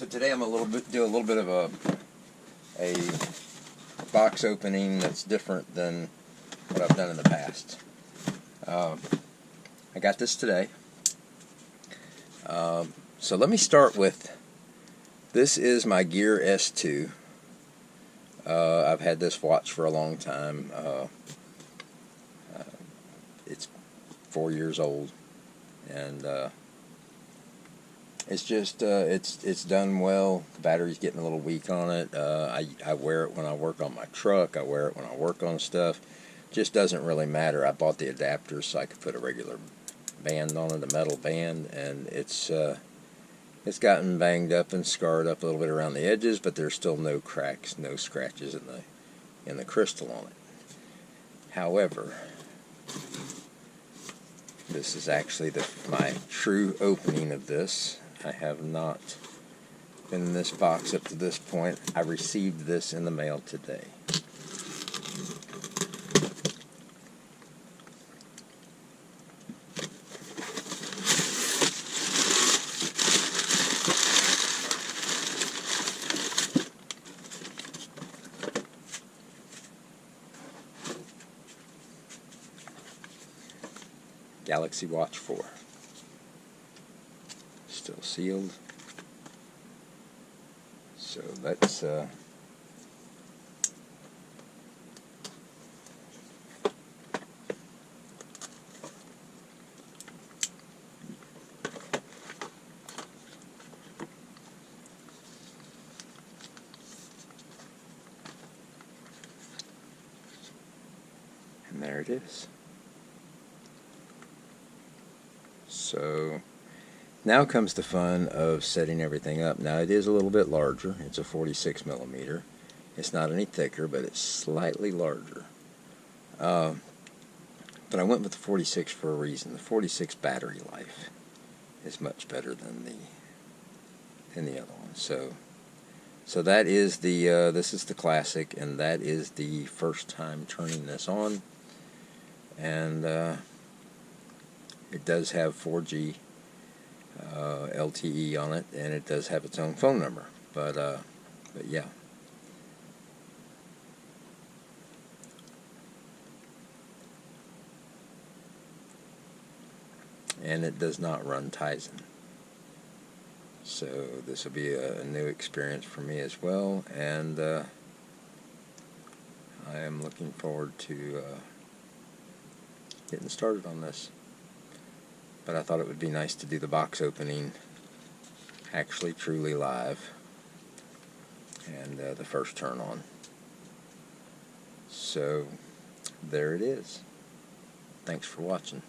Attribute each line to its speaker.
Speaker 1: So today I'm do a little bit of a box opening that's different than what I've done in the past. I got this today. So let me start with, this is my Gear S2. I've had this watch for a long time. It's 4 years old, and it's just it's done well. The battery's getting a little weak on it. I wear it when I work on my truck. I wear it when I work on stuff. Just doesn't really matter. I bought the adapter so I could put a regular band on it, a metal band, and it's gotten banged up and scarred up a little bit around the edges, but there's still no cracks, no scratches in the crystal on it. However, this is actually my true opening of this. I have not been in this box up to this point. I received this in the mail today. Galaxy Watch 4. Still sealed. So let's and there it is. So now comes the fun of setting everything up. Now it is a little bit larger. It's a 46 millimeter. It's not any thicker, but it's slightly larger. But I went with the 46 for a reason. The 46 battery life is much better than the other one. So that is this is the classic, and that is the first time turning this on. And it does have 4G LTE on it, and it does have its own phone number. But yeah. And it does not run Tizen. So this will be a new experience for me as well, and I am looking forward to getting started on this. But I thought it would be nice to do the box opening actually truly live, and the first turn on. So there it is. Thanks for watching.